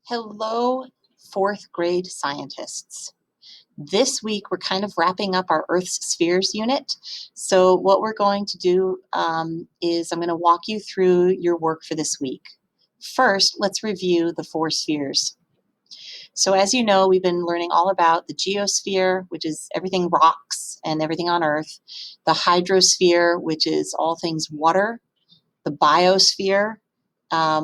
Hello, fourth grade scientists. This week, we're kind of wrapping up our Earth's spheres unit. So what we're going to do is I'm going to walk you through your work for this week. First, let's review the four spheres. So as you know, we've been learning all about the geosphere, which is everything rocks and everything on Earth, the hydrosphere, which is all things water, the biosphere,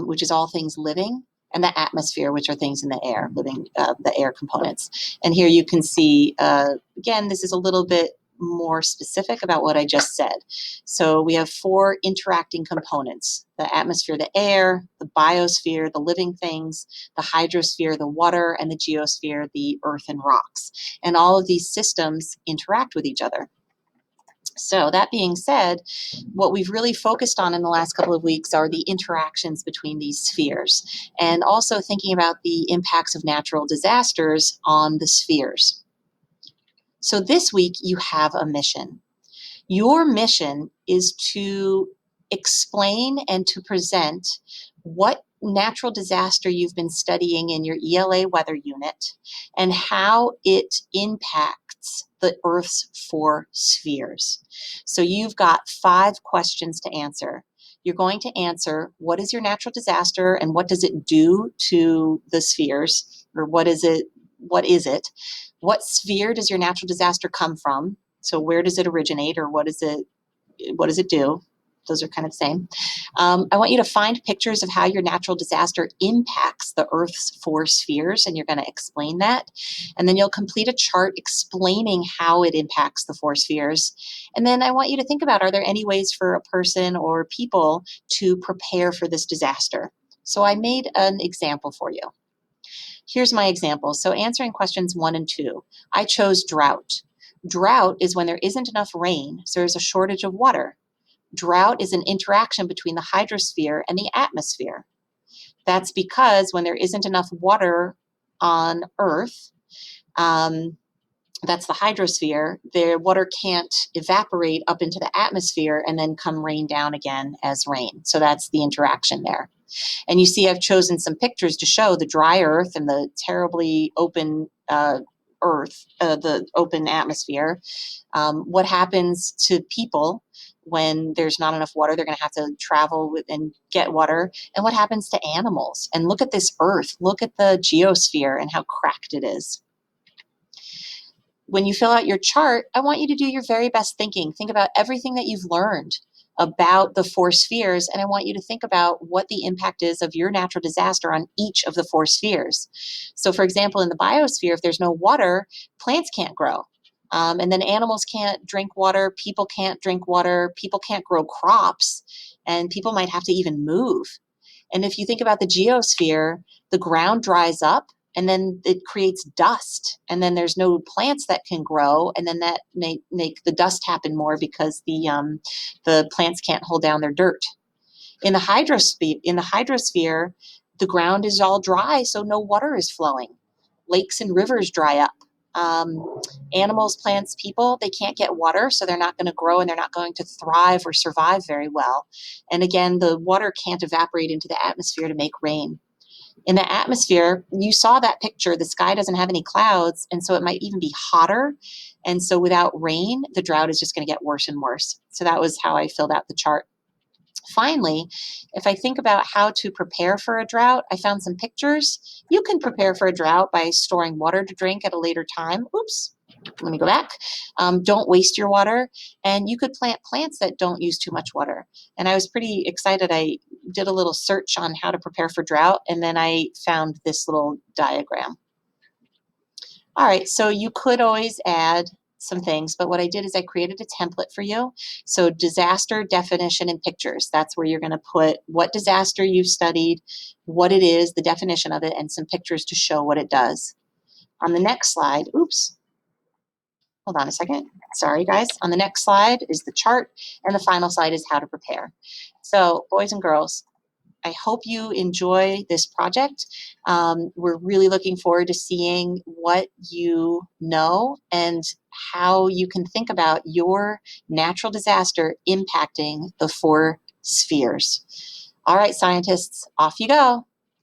which is all things living, and the atmosphere, which are things in the air, living, the air components. And here you can see, again, this is a little bit more specific about what I just said. So we have four interacting components: the atmosphere, the air, the biosphere, the living things, the hydrosphere, the water, and the geosphere, the earth and rocks. And all of these systems interact with each other. So that being said, what we've really focused on in the last couple of weeks are the interactions between these spheres, and also thinking about the impacts of natural disasters on the spheres. So this week you have a mission. Your mission is to explain and to present what natural disaster you've been studying in your ELA weather unit and how it impacts the Earth's four spheres. So you've got 5 questions to answer. You're going to answer, what is your natural disaster and what does it do to the spheres? Or what is it? What sphere does your natural disaster come from? So where does it originate, or what does it do? Those are kind of the same. I want you to find pictures of how your natural disaster impacts the Earth's 4 spheres, and you're going to explain that. And then you'll complete a chart explaining how it impacts the 4 spheres. And then I want you to think about, are there any ways for a person or people to prepare for this disaster? So I made an example for you. Here's my example. So answering questions 1 and 2, I chose drought. Drought is when there isn't enough rain, so there's a shortage of water. Drought is an interaction between the hydrosphere and the atmosphere. That's because when there isn't enough water on Earth, that's the hydrosphere, the water can't evaporate up into the atmosphere and then come rain down again as rain. So that's the interaction there. And you see I've chosen some pictures to show the dry Earth and the terribly open Earth, the open atmosphere. What happens to people when there's not enough water? They're going to have to travel and get water. And what happens to animals? And look at this Earth. Look at the geosphere and how cracked it is. When you fill out your chart, I want you to do your very best thinking. Think about everything that you've learned about the 4 spheres, and I want you to think about what the impact is of your natural disaster on each of the 4 spheres. So for example, in the biosphere, if there's no water, plants can't grow. And then animals can't drink water, people can't drink water, people can't grow crops, and people might have to even move. And if you think about the geosphere, the ground dries up, and then it creates dust, and then there's no plants that can grow, and then that may make the dust happen more because the plants can't hold down their dirt. In the hydrosphere, the ground is all dry, so no water is flowing. Lakes and rivers dry up. Animals, plants, people, they can't get water, so they're not going to grow and they're not going to thrive or survive very well. And again, the water can't evaporate into the atmosphere to make rain. In the atmosphere, you saw that picture, the sky doesn't have any clouds, and so it might even be hotter. And so without rain, the drought is just going to get worse and worse. So that was how I filled out the chart. Finally, if I think about how to prepare for a drought, I found some pictures. You can prepare for a drought by storing water to drink at a later time. Oops. Let me go back. Don't waste your water. And you could plant plants that don't use too much water. And I was pretty excited. I did a little search on how to prepare for drought, and then I found this little diagram. All right, so you could always add some things, but what I did is I created a template for you. So disaster definition and pictures. That's where you're going to put what disaster you've studied, what it is, the definition of it, and some pictures to show what it does. On the next slide, oops. Hold on a second. Sorry, guys. On the next slide is the chart, and the final slide is how to prepare. So, boys and girls, I hope you enjoy this project. We're really looking forward to seeing what you know and how you can think about your natural disaster impacting the 4 spheres. All right, scientists, off you go.